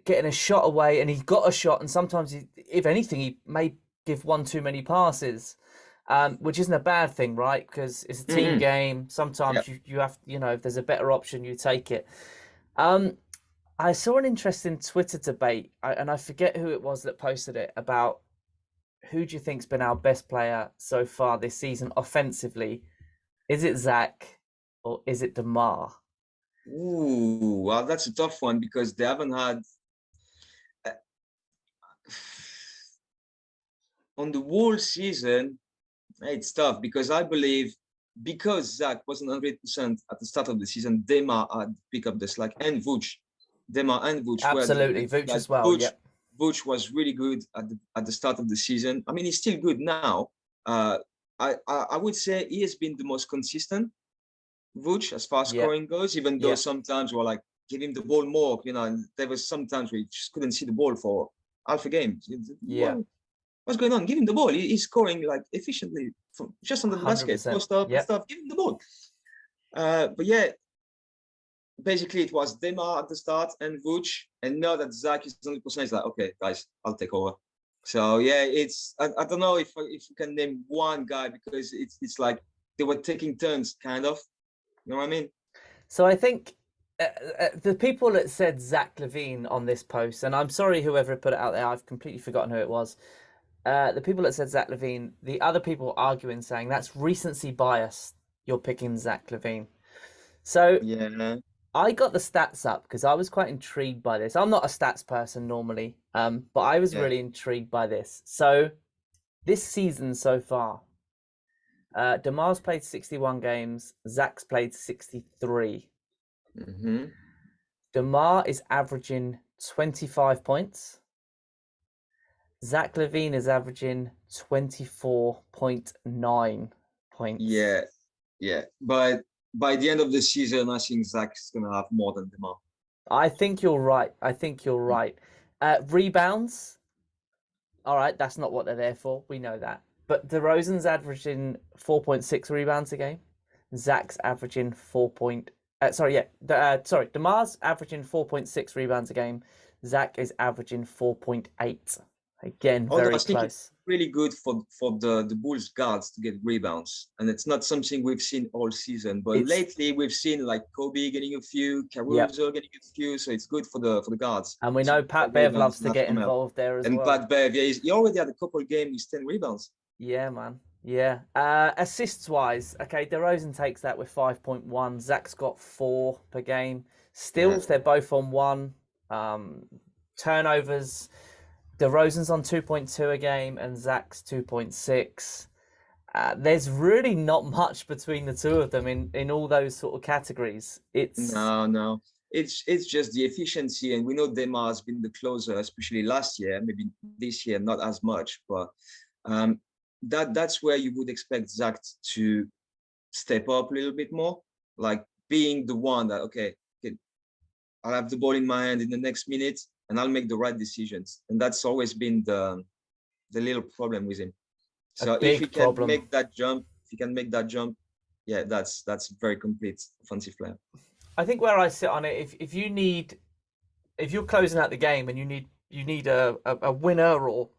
getting a shot away, and he's got a shot, and sometimes if anything, he may give one too many passes. Which isn't a bad thing, right? Because it's a team game. Sometimes you have, if there's a better option, you take it. I saw an interesting Twitter debate, and I forget who it was that posted it, about who do you think's been our best player so far this season offensively? Is it Zach or is it DeMar? Ooh, well, that's a tough one because they haven't had on the whole season. It's tough because I believe because Zach wasn't 100% at the start of the season, DeMar had pick up the slack, and Vooch. DeMar and Vooch. Absolutely, Vooch as well. Vooch was really good at the start of the season. I mean, he's still good now. I would say he has been the most consistent, Vooch, as far as scoring goes, even though sometimes we're like, give him the ball more, and there was sometimes we just couldn't see the ball for half a game. What's going on? Give him the ball. He's scoring like efficiently from just under the basket, post up and stuff. Give him the ball. But yeah, basically it was DeMar at the start and Vooch, and now that Zach is 100%, it's like, okay, guys, I'll take over. So yeah, it's I don't know if you can name one guy because it's like they were taking turns, kind of. You know what I mean? So I think the people that said Zach LaVine on this post, and I'm sorry whoever put it out there, I've completely forgotten who it was. The people that said Zach LaVine, the other people arguing, saying that's recency bias. You're picking Zach LaVine. So yeah, I got the stats up because I was quite intrigued by this. I'm not a stats person normally, but I was really intrigued by this. So this season so far, DeMar's played 61 games. Zach's played 63. Mm-hmm. DeMar is averaging 25 points. Zach LaVine is averaging 24.9 points. Yeah. But by the end of the season, I think Zach's going to have more than DeMar. I think you're right. Rebounds. All right, that's not what they're there for. We know that. But DeRozan's averaging 4.6 rebounds a game. Zach's averaging DeMar's averaging 4.6 rebounds a game. Zach is averaging 4.8. Again, very close. It's really good for the Bulls guards to get rebounds, and it's not something we've seen all season. But lately, we've seen like Kobe getting a few, Caruso getting a few, so it's good for the guards. And we know Pat Bev loves to get involved there as well. And Pat Bev, he already had a couple of games with 10 rebounds. Yeah, man. Yeah. Assists wise, okay, DeRozan takes that with 5.1. Zach's got 4 per game. Steals, they're both on 1. Turnovers. DeRozan's on 2.2 a game and Zach's 2.6. There's really not much between the two of them in all those sort of categories. No. It's just the efficiency, and we know DeMar has been the closer, especially last year. Maybe this year not as much, but that's where you would expect Zach to step up a little bit more, like being the one that I'll have the ball in my hand in the next minute and I'll make the right decisions. And that's always been the little problem with him. So if he can make that jump, yeah, that's very complete offensive player. I think where I sit on it, if you're closing out the game and you need a winner or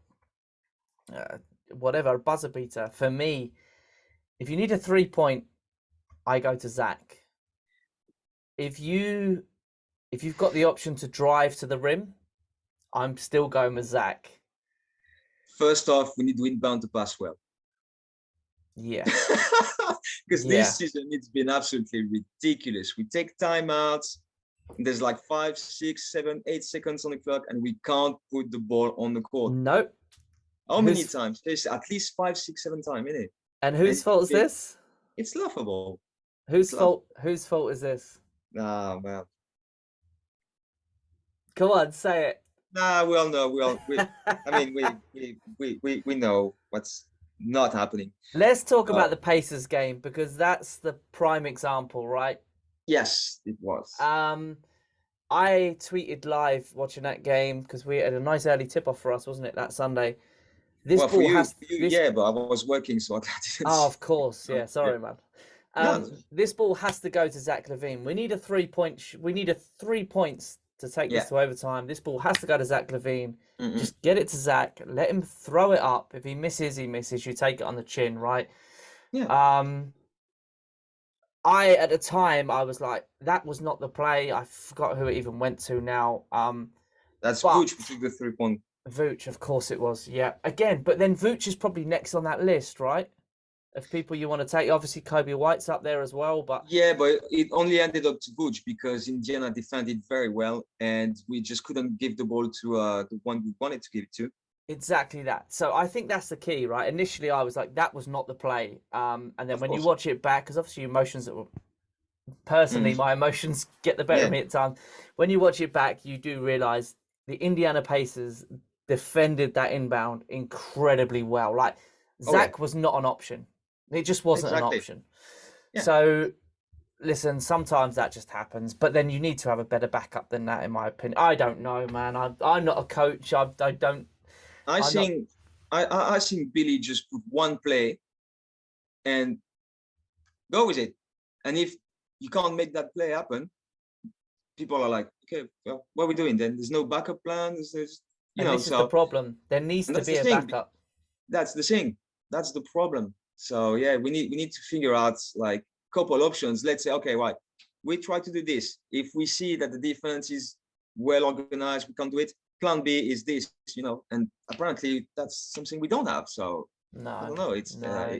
whatever, a buzzer beater. For me, if you need a 3-point, I go to Zach. If you've got the option to drive to the rim, I'm still going with Zach. First off, we need to inbound to pass well. Yeah. Because Yeah. this season it's been absolutely ridiculous. We take timeouts. There's like 5, 6, 7, 8 seconds on the clock, and we can't put the ball on the court. Nope. How many times? There's at least 5, 6, 7 times, isn't it? And whose fault is this? It's laughable. Whose fault is this? Ah, man. Come on, say it. Nah, we all know. I mean, we know what's not happening. Let's talk about the Pacers game, because that's the prime example, right? Yes, it was. I tweeted live watching that game because we had a nice early tip-off for us, wasn't it, that Sunday? This well, ball yeah, but I was working, so I didn't. Oh, of course, yeah. Sorry, man. No. This ball has to go to Zach LaVine. We need a 3 point. We need 3 points to take this to overtime. This ball has to go to Zach LaVine. Just get it to Zach. Let him throw it up. If he misses, he misses. You take it on the chin, right? Yeah. At the time, I was like, that was not the play. I forgot who it even went to now. That's Vooch who took the 3-point. Vooch, of course it was. Yeah. Again, but then Vooch is probably next on that list, right? Of people you want to take. Obviously, Kobe White's up there as well. But yeah, but it only ended up to Vooch because Indiana defended very well, and we just couldn't give the ball to the one we wanted to give it to. Exactly that. So I think that's the key, right? Initially, I was like, that was not the play. And then when you watch it back, because obviously emotions that were personally, my emotions get the better of me at times. When you watch it back, you do realize the Indiana Pacers defended that inbound incredibly well. Like Zach was not an option. It just wasn't an option. Yeah. So listen, sometimes that just happens, but then you need to have a better backup than that, in my opinion. I don't know, man. I'm not a coach. I don't. I think Billy just put one play and go with it. And if you can't make that play happen, people are like, okay, well, what are we doing then? There's no backup plan. This is the problem. There needs to be a backup. That's the thing. That's the problem. So yeah, we need to figure out like a couple options. Let's say, okay, right, we try to do this. If we see that the defense is well organized, we can't do it. Plan B is this, and apparently that's something we don't have. So no, I don't know. It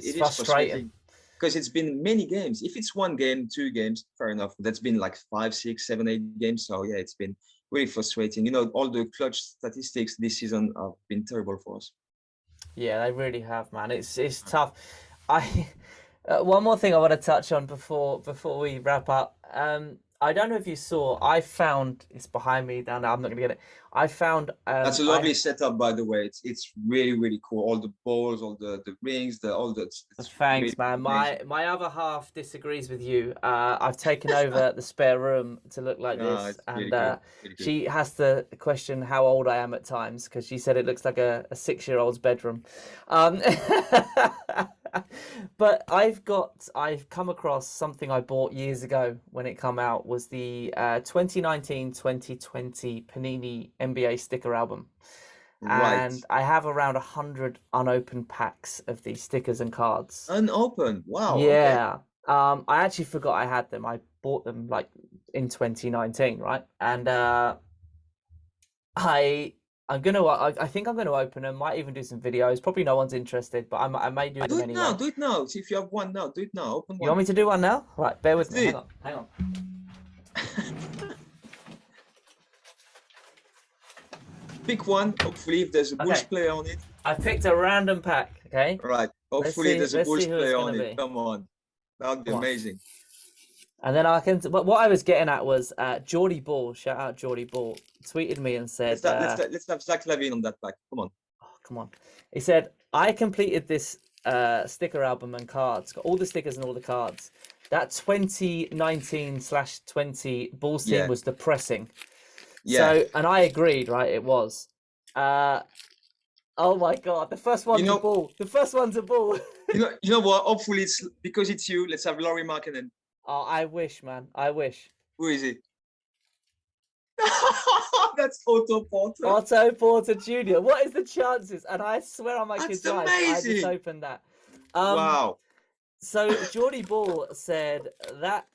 is frustrating because it's been many games. If it's 1 game, 2 games, fair enough. That's been like 5, 6, 7, 8 games. So yeah, it's been really frustrating. All the clutch statistics this season have been terrible for us. Yeah, they really have, man. It's tough. One more thing I want to touch on before we wrap up. I don't know if you saw. I found it's behind me down there. I'm not going to get it. I found. That's a lovely setup, by the way. It's really, really cool. All the balls, all the rings, Thanks, really, man. My other half disagrees with you. I've taken over the spare room to look like this, and really good. She has to question how old I am at times because she said it looks like a 6-year-old's bedroom. But I've come across something I bought years ago when it came out, was the 2019-2020 Panini NBA sticker album. Right. And I have around 100 unopened packs of these stickers and cards. Unopened? Wow. Yeah. Okay. I actually forgot I had them. I bought them like in 2019, right? And I think I'm gonna open them. Might even do some videos. Probably no one's interested, but I may do them anyway. Do it now. See if you have one now. Do it now. Open one. You want me to do one now? Right, bear with me. Hang on. Pick one. Hopefully, if there's a Bulls player on it. I picked a random pack. Okay. Right. Hopefully, there's a Bulls player on it. Come on. That would be amazing. And then what I was getting at was Geordie Ball, shout out Geordie Ball, tweeted me and said, let's have Zach LaVine on that pack. Come on. Oh, come on. He said, I completed this sticker album and cards, got all the stickers and all the cards. That 2019/20 Bulls team was depressing. Yeah. So, and I agreed, right? It was. Oh my God, the first one's a ball. The first one's a ball. You know what? Hopefully it's because it's you. Let's have Laurie Markkinen. Oh, I wish, man. I wish. Who is it? That's Otto Porter. Otto Porter Jr. What is the chances? And I swear on my That's kid's life, I just amazing. opened that. Wow. So Geordie Ball said that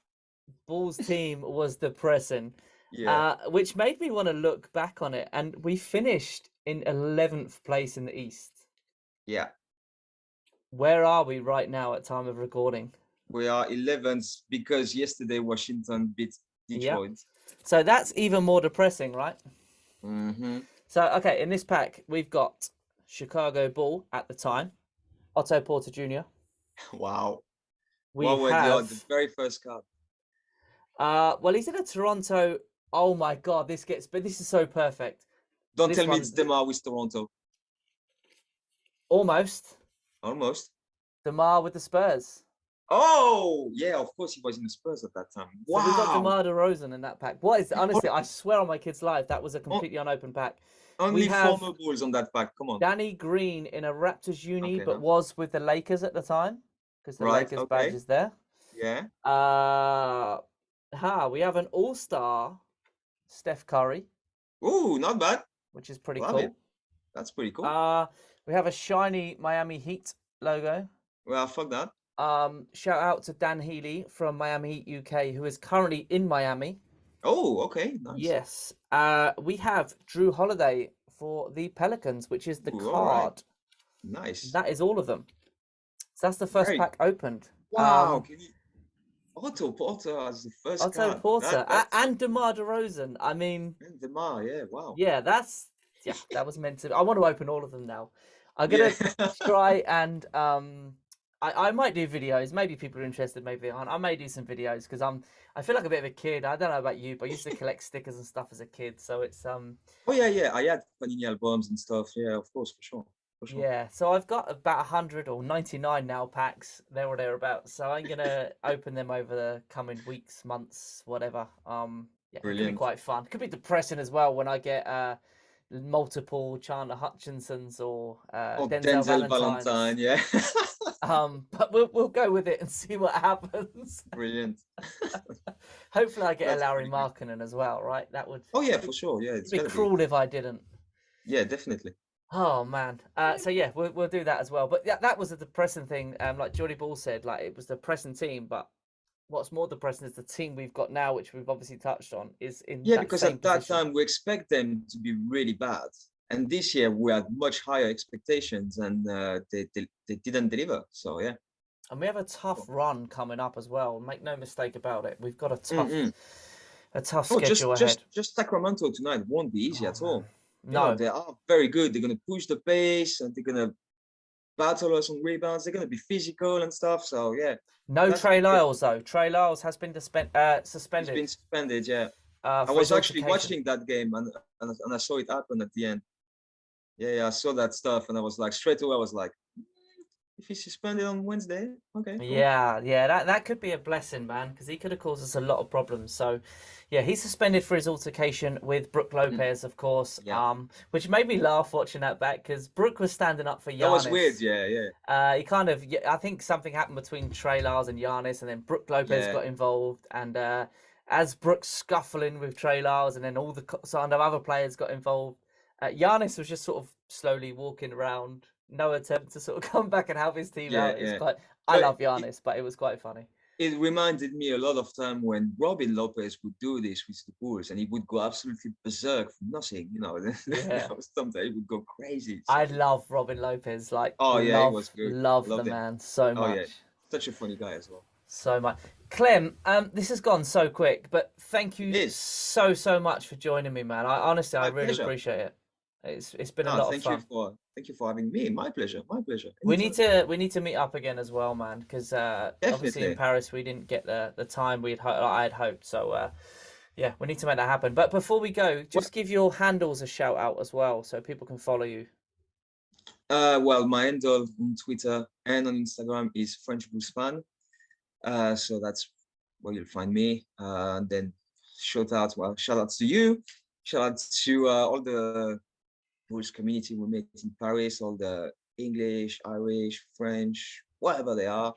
Bulls team was depressing, Yeah. which made me want to look back on it. And we finished in 11th place in the East. Yeah. Where are we right now at time of recording? We are 11th because yesterday Washington beat Detroit. So that's even more depressing, right? Mm-hmm. So, okay, in this pack, we've got Chicago Bull at the time, Otto Porter Jr. Wow. We What were have... the very first card? well, he's in a Toronto... Oh, my God, this is so perfect. Don't This tell me one- it's DeMar with Toronto. Almost. Almost. DeMar with the Spurs. Oh, yeah, of course he was in the Spurs at that time. Wow. So we've got DeMar DeRozan in that pack. What is... Honestly, I swear on my kid's life, that was a completely unopened pack. Only we have former Bulls on that pack. Come on. Danny Green in a Raptors uni, Okay, but now. was with the Lakers at the time because the Right, Lakers okay. badge is there. Yeah. We have an all-star Steph Curry, Ooh, not bad. which is pretty Love cool. it. That's pretty cool. We have a shiny Miami Heat logo. Well, fuck that. Shout out to Dan Healy from Miami Heat UK, who is currently in Miami. Oh, okay. Nice. Yes. We have Drew Holiday for the Pelicans, which is the Ooh, card. all right. Nice. That is all of them. So that's the first Very- pack opened. Wow. Otto Porter as the first Otto card. Porter That's... and DeMar DeRozan. I mean, And DeMar, yeah, wow. yeah, that was meant to. I want to open all of them now. I'm gonna try and I might do videos. Maybe people are interested, maybe they aren't. I may do some videos because I feel like a bit of a kid. I don't know about you, but I used to collect stickers and stuff as a kid. So it's Oh yeah. I had Panini albums and stuff. Yeah, of course, for sure. Yeah, so I've got about 100 or 99 now packs, there or thereabouts. So I'm gonna open them over the coming weeks, months, whatever. Yeah, it could be Brilliant. quite fun. It could be depressing as well when I get multiple Chandler Hutchinsons or Denzel Valentine, yeah. but we'll go with it and see what happens. Brilliant. Hopefully I get a That's Larry pretty good. Markkinen as well, right? That would Oh yeah, for sure. Yeah, it's be gotta cruel if I didn't. Yeah, definitely. Oh man. So yeah, we'll do that as well. But yeah, that was a depressing thing. Like Geordie Ball said, like it was the depressing team, but what's more depressing is the team we've got now, which we've obviously touched on, is in Yeah, that because same at that position. time we expect them to be really bad, and this year we had much higher expectations, and they didn't deliver. So yeah. And we have a tough run coming up as well. Make no mistake about it. We've got a tough Oh, schedule ahead. just Sacramento tonight won't be easy at all. You No. know, they are very good. They're gonna push the pace, and they're gonna battle us on rebounds. They're gonna be physical and stuff. So yeah. No That's Trey good. Lyles though. Trey Lyles has been He's suspended. been suspended. Yeah. I I was actually watching that game, and I saw it happen at the end. Yeah, I saw that stuff, and I was like, straight away, I was like, if he's suspended on Wednesday, okay. Cool. Yeah, that could be a blessing, man, because he could have caused us a lot of problems. So, yeah, he's suspended for his altercation with Brooke Lopez, of course. Yeah. Which made me laugh watching that back because Brooke was standing up for Giannis. That was weird. Yeah. He kind of, I think something happened between Trey Lyles and Giannis, and then Brooke Lopez Yeah. got involved, and as Brooke's scuffling with Trey Lyles, and then all the kind of other players got involved, Giannis was just sort of slowly walking around. No attempt to sort of come back and help his team Yeah, out. It's yeah. quite. I But love Giannis, but it was quite funny. It reminded me a lot of time when Robin Lopez would do this with the Bulls, and he would go absolutely berserk for nothing. You know, Yeah. sometimes he would go crazy. I love Robin Lopez. Like, Oh, yeah, he was good. Love the Loved him. man so much. Oh yeah, such a funny guy as well. So much. Clem, this has gone so quick, but thank you It is. so much for joining me, man. I honestly, I My really pleasure. appreciate it. It's been a No, lot of fun. thank you for having me. My pleasure. My pleasure. We Anytime. need to meet up again as well, man, because obviously in Definitely. Paris we didn't get the time I had hoped. So yeah, we need to make that happen. But before we go, just give your handles a shout out as well, so people can follow you. Well, my handle on Twitter and on Instagram is French Bulls Fan. So that's where you'll find me. And then shout outs to you. Shout out to all the Bulls community we met in Paris, all the English, Irish, French, whatever they are.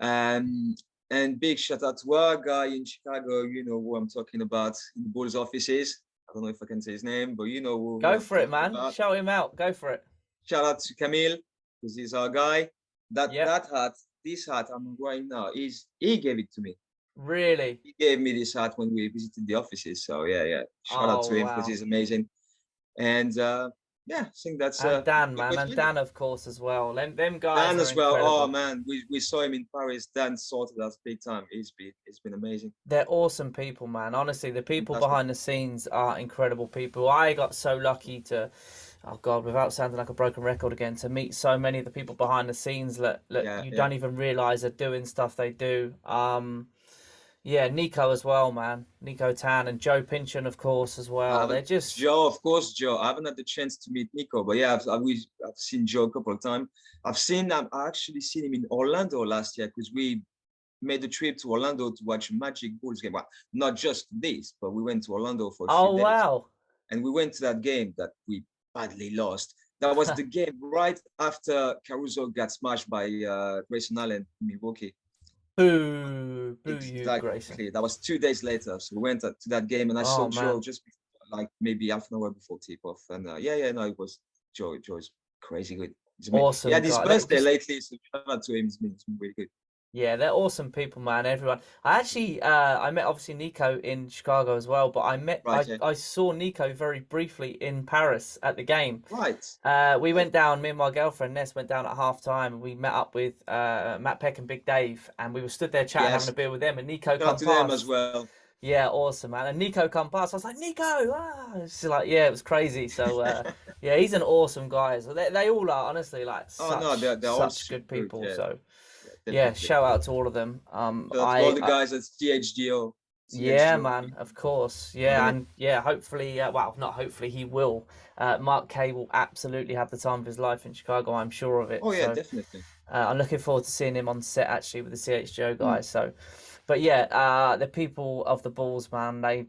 And big shout out to our guy in Chicago. You know who I'm talking about in the Bulls offices. I don't know if I can say his name, but you know who Go I'm for it, talking man. about. Shout him out. Go for it. Shout out to Camille, because he's our guy. Yep. That hat, this hat I'm wearing now, he gave it to me. Really? He gave me this hat when we visited the offices. So yeah. Shout out to him because he's amazing. And yeah, I think that's And Dan, man, good and feeling. Dan, of course, as well. Them guys Dan are as well. incredible. Oh man, we saw him in Paris. Dan sorted us big time. It's been amazing. They're awesome people, man. Honestly, the people Fantastic. behind the scenes are incredible people. I got so lucky to, oh God, without sounding like a broken record again, to meet so many of the people behind the scenes that you don't even realize are doing stuff they do. Yeah, Nico as well, man. Nico Tan and Joe Pynchon, of course, as well. They're just Joe, of course, Joe. I haven't had the chance to meet Nico, but yeah, I've seen Joe a couple of times. I actually seen him in Orlando last year because we made a trip to Orlando to watch a Magic Bulls game. Well, not just this, but we went to Orlando for a few days. wow. And we went to that game that we badly lost. That was the game right after Caruso got smashed by Grayson Allen in Milwaukee. Boo you, Exactly. Grayson. That was 2 days later. So we went to that game, and I saw Joe just before, like maybe half an hour before tip-off. And no, it was Joe. Joe's crazy good. Awesome. He had his birthday lately, so shout out to him. It's been really good. Yeah, they're awesome people, man. Everyone. I actually, I met obviously Nico in Chicago as well, but I saw Nico very briefly in Paris at the game. Right. We went down. Me and my girlfriend Ness went down at half time. We met up with Matt Peck and Big Dave, and we were stood there chatting, having a beer with them. And Nico come past. Them as well. Yeah, awesome, man. And Nico come past. I was like, Nico, It's like, yeah, it was crazy. So, yeah, he's an awesome guy. So they all are, honestly, like they're all such good people. Yeah. So. Yeah, shout out to all of them. All the guys at CHGO. Yeah, man, of course. Yeah, and yeah, hopefully, well, not hopefully, he will. Mark Kay will absolutely have the time of his life in Chicago. I'm sure of it. Oh yeah, definitely. I'm looking forward to seeing him on set actually with the CHGO guys. So, but yeah, the people of the Bulls, man, I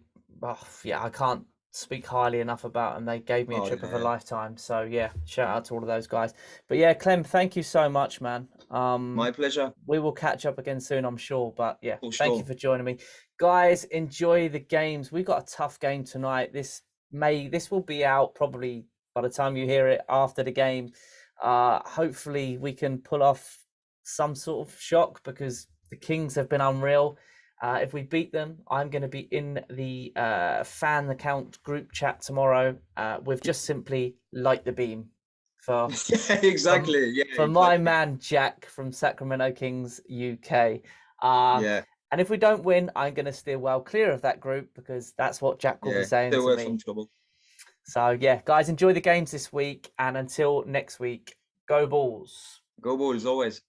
can't speak highly enough about them. They gave me a trip of a lifetime. So yeah, shout out to all of those guys. But yeah, Clem, thank you so much, man. My pleasure. We will catch up again soon, I'm sure. But yeah, thank you for joining me. Guys, enjoy the games. We've got a tough game tonight. This will be out probably by the time you hear it after the game. Hopefully we can pull off some sort of shock because the Kings have been unreal. If we beat them, I'm going to be in the fan account group chat tomorrow with just simply Light the Beam for my man Jack from Sacramento Kings UK. And if we don't win, I'm going to steer well clear of that group because that's what Jack will be saying to me. So yeah, guys, enjoy the games this week, and until next week, go Bulls. Go Bulls always.